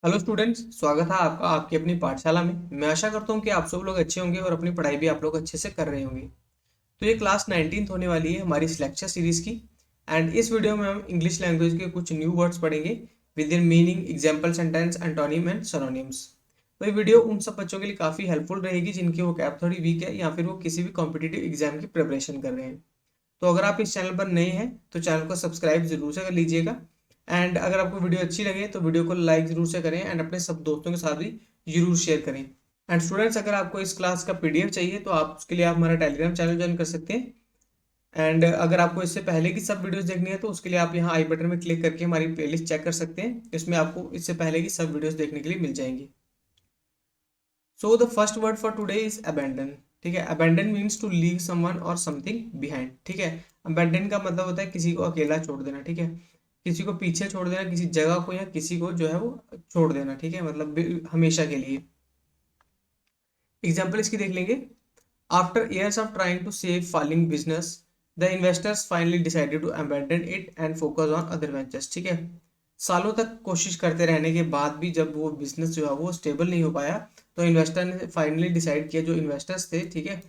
Hello students, स्वागत है आपका आपकी अपनी पाठशाला में। मैं आशा करता हूँ कि आप सब लोग अच्छे होंगे और अपनी पढ़ाई भी आप लोग अच्छे से कर रहे होंगे। तो ये क्लास 19th होने वाली है हमारी इस लेक्चर सीरीज की। एंड इस वीडियो में हम इंग्लिश लैंग्वेज के कुछ न्यू वर्ड्स पढ़ेंगे with in meaning, example, sentence, antonym and synonyms. तो ये वीडियो उन सब बच्चों के लिए काफ़ी हेल्पफुल रहेगी जिनकी वोकैब थोड़ी वीक है या फिर वो किसी भी कॉम्पिटिटिव एग्जाम की प्रिपरेशन कर रहे हैं। तो अगर आप इस चैनल पर नए हैं तो चैनल को सब्सक्राइब जरूर से कर लीजिएगा। एंड अगर आपको वीडियो अच्छी लगे तो वीडियो को लाइक जरूर से करें एंड अपने सब दोस्तों के साथ भी जरूर शेयर करें। एंड स्टूडेंट्स, अगर आपको इस क्लास का पीडीएफ चाहिए तो आप उसके लिए आप हमारा टेलीग्राम चैनल ज्वाइन कर सकते हैं। एंड अगर आपको इससे पहले की सब वीडियोस देखनी है तो उसके लिए आप यहाँ आई बटन में क्लिक करके हमारी प्लेलिस्ट चेक कर सकते हैं। इसमें आपको इससे पहले की सब वीडियोस देखने के लिए मिल जाएंगी। So the first word for today is abandon. ठीक है, abandon means to leave someone or something behind. ठीक है, अबेंडन का मतलब होता है किसी को अकेला छोड़ देना। ठीक है, किसी को पीछे छोड़ देना, किसी जगह को या किसी को जो है वो छोड़ देना। ठीक है, मतलब हमेशा के लिए। एग्जाम्पल इसकी देख लेंगे। After years of trying to save falling business, the investors finally decided to abandon it and focus on other ventures. ठीक है, सालों तक कोशिश करते रहने के बाद भी जब वो बिजनेस जो है वो स्टेबल नहीं हो पाया तो इन्वेस्टर ने फाइनली डिसाइड किया, जो इन्वेस्टर्स थे, ठीक है,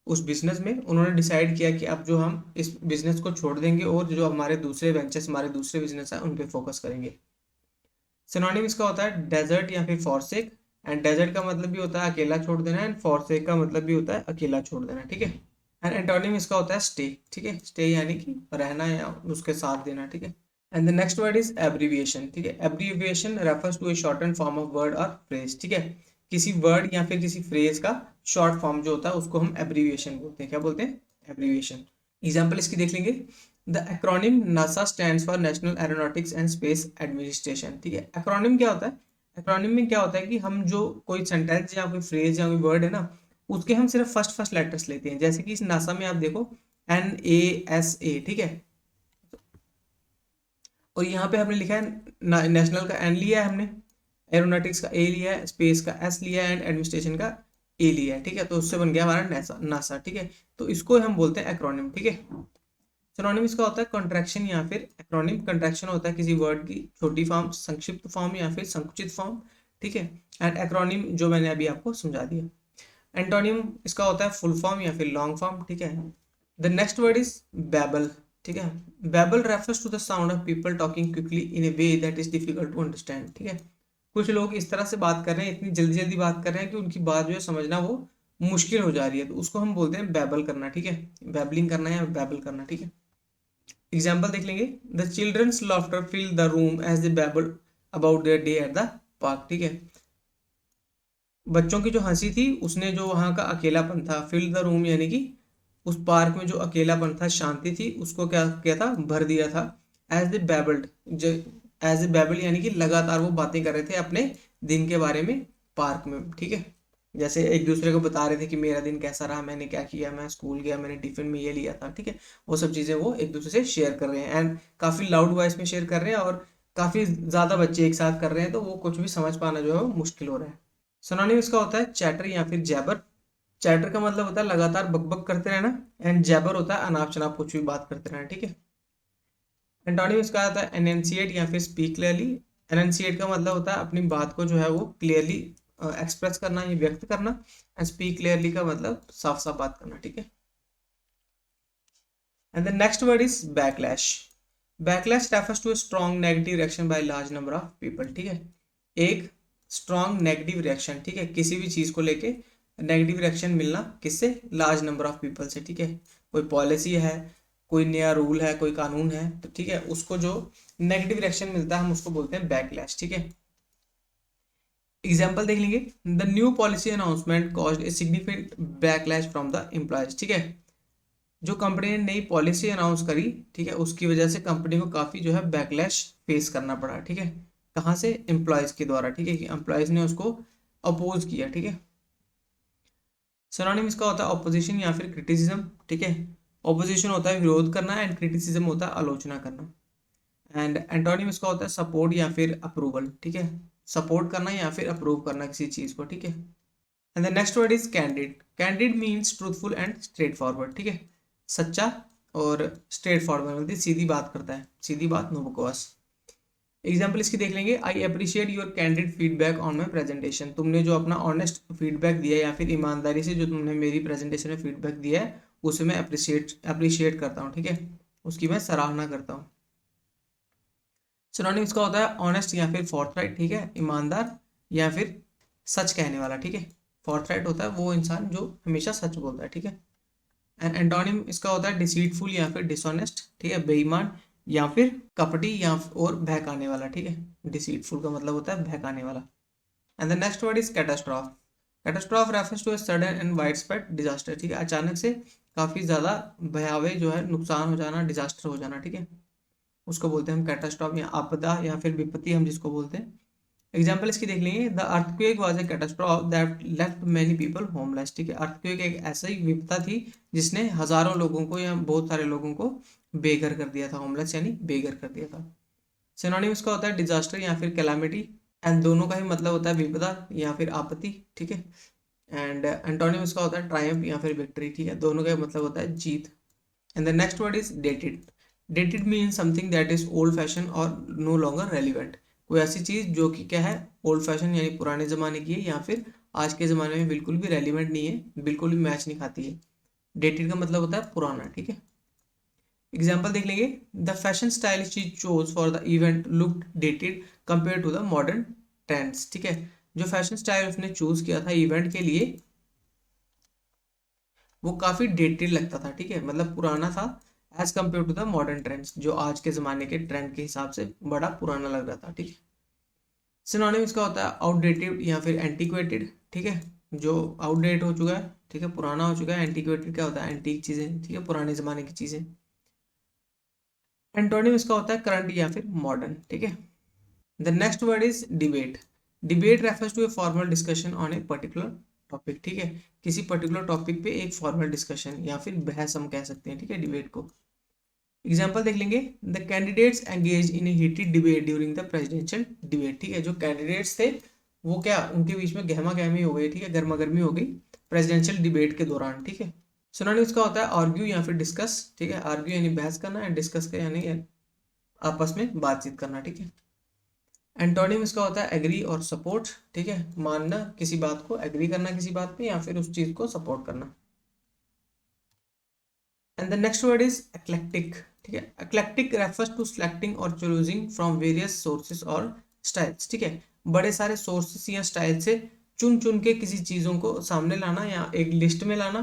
उस बिजनेस में उन्होंने डिसाइड किया कि अब जो हम इस बिजनेस को छोड़ देंगे और जो हमारे दूसरे वेंचर्स, हमारे दूसरे बिजनेस है, उन पे फोकस करेंगे। सिनोनिम इसका होता है डेजर्ट या फिर फॉरसेक। एंड डेजर्ट का मतलब भी होता है अकेला छोड़ देना एंड फॉरसेक का मतलब भी होता है अकेला छोड़ देना। ठीक है, एंड एंटोनिम इसका होता है स्टे। ठीक है, स्टे यानी कि रहना या उसके साथ देना। ठीक है, and the next word is abbreviation. ठीक है, abbreviation refers to a shorten form of word or phrase. ठीक है, किसी वर्ड या फिर किसी फ्रेज का शॉर्ट फॉर्म जो होता है उसको हम एब्रीविएशन बोलते हैं। क्या बोलते हैं? एब्रीविएशन। एग्जाम्पल इसकी देख लेंगे। The acronym NASA stands for national aeronautics and space administration. ठीक है, एक्रोनिम क्या होता है? एक्रोनिम में क्या होता है कि हम जो कोई सेंटेंस या कोई फ्रेज या कोई वर्ड है ना, उसके हम सिर्फ फर्स्ट फर्स्ट लेटर्स लेते हैं। जैसे कि इस नासा में आप देखो NASA। ठीक है, और यहाँ पे हमने लिखा है नेशनल का एन लिया है हमने, एरोनॉटिक्स का ए लिया है, स्पेस का एस लिया है एंड एडमिनिस्ट्रेशन का ए लिया है। ठीक है, तो उससे बन गया हमारा नासा नासा। ठीक है, तो इसको हम बोलते हैं एक्रोनिम। ठीक है, सिनोनिम इसका होता है कॉन्ट्रैक्शन या फिर एक्रोनिम। कॉन्ट्रैक्शन होता है किसी वर्ड की छोटी फॉर्म, संक्षिप्त फॉर्म या फिर संकुचित फॉर्म। ठीक है, एंड एक्रोनिम जो मैंने अभी आपको समझा दिया। एंटोनिम इसका होता है फुल फॉर्म या फिर लॉन्ग फॉर्म। ठीक है, the next word is babble. ठीक है, babble refers to the sound of people talking quickly in a way that is difficult to understand. ठीक है, कुछ लोग इस तरह से बात कर रहे हैं, इतनी जल्दी जल्दी बात कर रहे हैं कि उनकी बात जो है समझना वो मुश्किल हो जा रही है, तो उसको हम बोलते हैं बैबल करना। ठीक है, बैबलिंग करना या बैबल करना। ठीक है, एग्जाम्पल देख लेंगे। The children's laughter fill the room as they babble about their day at the park. ठीक है, बच्चों की जो हंसी थी उसने जो वहाँ का अकेलापन था, फिल द रूम यानी कि उस पार्क में जो अकेलापन था, शांति थी, उसको क्या किया था? भर दिया था। As they babbled, as a babble यानी कि लगातार वो बातें कर रहे थे अपने दिन के बारे में पार्क में। ठीक है, जैसे एक दूसरे को बता रहे थे कि मेरा दिन कैसा रहा, मैंने क्या किया, मैं स्कूल गया, मैंने टिफिन में ये लिया था। ठीक है, वो सब चीज़ें वो एक दूसरे से शेयर कर रहे हैं एंड काफ़ी लाउड वॉइस में शेयर कर रहे हैं और काफ़ी ज़्यादा बच्चे एक साथ कर रहे हैं, तो वो कुछ भी समझ पाना जो है वो मुश्किल हो रहा है। सिनोनिम इसका होता है चैटर या फिर जैबर। चैटर का मतलब होता है लगातार बकबक करते रहना एंड जैबर होता है अनाप शनाप कुछ भी बात करते रहना। ठीक है, एंटोनिम इसका आता है एनंसिएट या फिर स्पीक क्लियरली। एनंसिएट का मतलब होता है अपनी बात को जो है वो क्लियरली एक्सप्रेस करना या व्यक्त करना, एंड स्पीक क्लियरली का मतलब साफ साफ बात करना। ठीक है, and the next word is backlash. Backlash refers to strong negative reaction by large number of people. ठीक है, एक स्ट्रॉन्ग नेगेटिव रिएक्शन। ठीक है, किसी भी चीज़ को लेके नेगेटिव रिएक्शन मिलना किससे? लार्ज नंबर ऑफ पीपल से। ठीक है, कोई पॉलिसी है, कोई नया रूल है, कोई कानून है, तो ठीक है, उसको जो नेगेटिव रिएक्शन मिलता है हम उसको बोलते हैं बैकलैश। ठीक है, एग्जाम्पल देख लेंगे। The new policy announcement caused a significant backlash from the employees. ठीक है, जो कंपनी ने नई पॉलिसी अनाउंस करी, ठीक है, उसकी वजह से कंपनी को काफ़ी जो है बैकलैश फेस करना पड़ा। ठीक है, कहाँ से? एम्प्लॉयज़ के द्वारा। ठीक है, कि एम्प्लॉयज़ ने उसको अपोज किया। ठीक है, सिनोनिम इसका होता है ऑपोजिशन या फिर क्रिटिसिज्म। ठीक है, ऑपोजिशन होता है विरोध करना एंड क्रिटिसिज्म होता है आलोचना करना। एंड एंटोनिम इसका होता है सपोर्ट या फिर अप्रूवल। ठीक है, सपोर्ट करना या फिर अप्रूव करना किसी चीज़ को। ठीक है, and the next word is candid. Candid means truthful and straight forward. ठीक है, सच्चा और स्ट्रेट फॉरवर्ड मतलब सीधी बात करता है, सीधी बात, नो बकवास। एग्जाम्पल इसकी देख लेंगे, I appreciate your candid feedback on my presentation. तुमने जो अपना ऑनेस्ट फीडबैक दिया है या फिर ईमानदारी से जो तुमने मेरी प्रेजेंटेशन में फीडबैक दिया है उसे मैं अप्रिशिएट करता हूँ, ठीक है, उसकी मैं सराहना करता हूँ। सिनोनिम्स का होता है ऑनेस्ट या फिर फोर्थराइट, ठीक है, ईमानदार या फिर सच कहने वाला, ठीक है। फोर्थराइट होता है वो इंसान जो हमेशा सच बोलता है, ठीक है। एंड एंटोनिम इसका होता है डिसीटफुल या फिर डिसऑनेस्ट, ठीक है, बेईमान या फिर कपटी या और बहकाने वाला, ठीक है। डिसीटफुल का मतलब होता है बहकाने वाला। And the next word is catastrophe. Catastrophe refers to a sudden and wide spread disaster, ठीक है, अचानक से काफी ज्यादा भयावह जो है नुकसान हो जाना, डिजास्टर हो जाना, ठीक है, उसको बोलते हैं हम कैटास्ट्रॉफ या आपदा या फिर विपत्ति हम जिसको बोलते हैं। एग्जाम्पल इसकी देख लेंगे, the earthquake was a catastrophe that left many people homeless, ठीक है। अर्थक्वेक एक ऐसा ही विपदा थी जिसने हजारों लोगों को या बहुत सारे लोगों को बेघर कर दिया था, होमलेस यानी बेघर कर दिया था। सिनोनिम इसका होता है डिजास्टर या फिर कैलामिटी, एंड दोनों का ही मतलब होता है विपदा या फिर आपत्ति, ठीक है। एंड एंटोनिम इसका होता है ट्रायम्फ या फिर विक्ट्री, ठीक है, दोनों का मतलब होता है जीत। And the next word is dated. Dated mean something that is old fashion और नो लॉन्गर रेलिवेंट। कोई ऐसी चीज जो कि क्या है, ओल्ड फैशन यानी पुराने जमाने की है या फिर आज के जमाने में बिल्कुल भी रेलिवेंट नहीं है, बिल्कुल भी मैच नहीं खाती है। डेटेड का मतलब होता है पुराना, ठीक है। एग्जाम्पल देख लेंगे, the fashion style she chose for the event look dated compare to the modern trends, ठीक है। जो फैशन स्टाइल उसने चूज किया था इवेंट के लिए वो काफी डेटेड लगता था, ठीक है, मतलब पुराना था as compare to the modern trends, जो आज के जमाने के ट्रेंड के हिसाब से बड़ा पुराना लग रहा था, ठीक है। सिनोनिम इसका होता है आउटडेटेड या फिर एंटीक्वेटेड, ठीक है, जो आउटडेट हो चुका है, ठीक है, पुराना हो चुका है। एंटीक्वेटेड क्या होता है, एंटीक चीजें, ठीक है, पुराने जमाने की चीजें। एंटोनिम इसका होता है करंट या फिर मॉडर्न, ठीक है। The next word is debate. Debate refers to a formal discussion on a particular topic, ठीक है, किसी पर्टिकुलर टॉपिक पे एक फॉर्मल डिस्कशन या फिर बहस हम कह सकते हैं, ठीक है, डिबेट को। एग्जाम्पल देख लेंगे, the candidates engage in A heated debate during the presidential debate, ठीक है, जो कैंडिडेट्स थे वो क्या, उनके बीच में गहमा गहमी हो गई, ठीक है, गर्मा गर्मी हो गई प्रेसिडेंशियल डिबेट के दौरान, ठीक है। सिनोनिम्स का होता है आर्ग्यू या फिर डिस्कस, ठीक है, आर्ग्यू यानी बहस करना एंड डिस्कस का यानी आपस में बातचीत करना, ठीक है। एंटोनिम इसका होता है एग्री और सपोर्ट, ठीक है, मानना किसी बात को, एग्री करना किसी बात पे या फिर उस चीज को सपोर्ट करना। And the next word is eclectic, ठीक है। एक्लेक्टिक रेफर्स टू सिलेक्टिंग और चूजिंग फ्रॉम वेरियस सोर्सेस और स्टाइल्स, ठीक है, बड़े सारे सोर्सेस या स्टाइल से चुन चुन के किसी चीजों को सामने लाना या एक लिस्ट में लाना,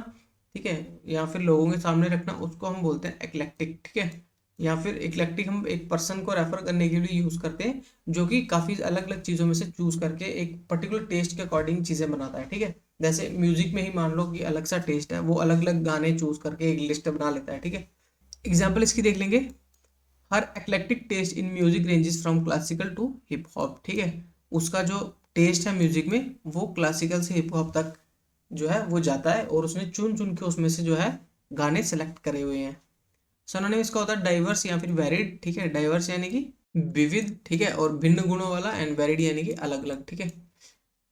ठीक है, या फिर लोगों के सामने रखना, उसको हम बोलते हैं एक्लेक्टिक, ठीक है। या फिर इक्लेक्टिक हम एक पर्सन को रेफर करने के लिए यूज करते हैं जो कि काफी अलग अलग चीजों में से चूज करके एक पर्टिकुलर टेस्ट के अकॉर्डिंग चीजें बनाता है, ठीक है। जैसे म्यूजिक में ही मान लो कि अलग सा टेस्ट है, वो अलग अलग गाने चूज करके एक लिस्ट बना लेता है, ठीक है। एग्जाम्पल इसकी देख लेंगे, her eclectic taste in music ranges from classical to hip hop, ठीक है, उसका जो टेस्ट है म्यूजिक में वो क्लासिकल से हिप हॉप तक जो है वो जाता है और उसने चुन चुन के उसमें से जो है गाने सेलेक्ट करे हुए हैं। सिनोनिम इसका होता है डाइवर्स या फिर वेरिड, ठीक है, डाइवर्स यानी कि विविध, ठीक है, और भिन्न गुणों वाला, एंड वेरिड यानी कि अलग अलग, ठीक है।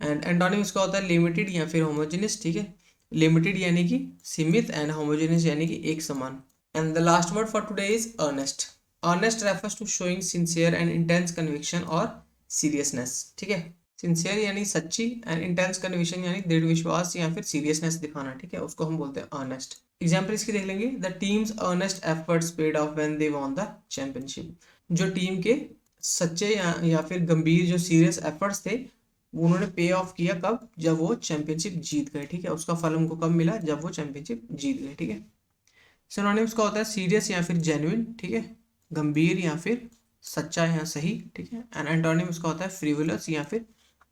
एंड एंटोनिम इसका होता है लिमिटेड या फिर होमोजेनियस, ठीक है, लिमिटेड यानी कि सीमित एंड होमोजेनियस यानी कि एक समान। And the last word for today is earnest. Earnest refers to showing sincere and intense conviction or seriousness, ठीक है, सिंसियर यानी सच्ची एंड इंटेंस कन्विक्शन यानी दृढ़ विश्वास या फिर सीरियसनेस दिखाना, ठीक है, उसको हम बोलते हैं अर्नेस्ट। एग्जाम्पल इसकी देख लेंगे, the team's earnest efforts paid off when they won the championship. जो टीम के सच्चे या फिर गंभीर जो सीरियस एफर्ट्स थे उन्होंने पे ऑफ किया कब, जब वो चैंपियनशिप जीत गए, ठीक है, उसका फल उनको कब मिला, जब वो चैंपियनशिप जीत गए, ठीक है। सिनोनिम्स का होता है सीरियस या फिर जेन्युइन, ठीक है, गंभीर या फिर सच्चा या सही, ठीक है। एंड एंटोनिम्स का होता है फ्रिवुलस या फिर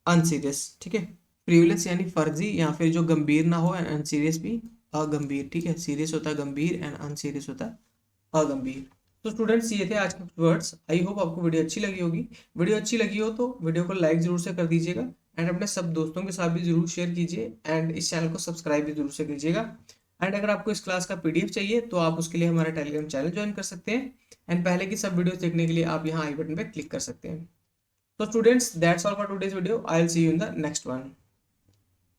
अनसीरियस, ठीक है, फ्रिवुलस यानी फर्जी या फिर जो गंभीर ना हो, एंड अनसीरियस भी अगंभीर, ठीक है, सीरियस होता है गंभीर एंड अनसीरियस होता है अगंभीर। तो स्टूडेंट्स ये थे आज के वर्ड्स। आई होप आपको वीडियो अच्छी लगी होगी। वीडियो अच्छी लगी हो तो वीडियो को लाइक जरूर से कर दीजिएगा एंड अपने सब दोस्तों के साथ भी जरूर शेयर कीजिए एंड इस चैनल को सब्सक्राइब भी जरूर से कीजिएगा। एंड अगर आपको इस क्लास का पीडीएफ चाहिए तो आप उसके लिए हमारा टेलीग्राम चैनल ज्वाइन कर सकते हैं एंड पहले की सब वीडियोस देखने के लिए आप यहाँ आई बटन पे क्लिक कर सकते हैं। तो students that's all for today's video. I will see you in the next one.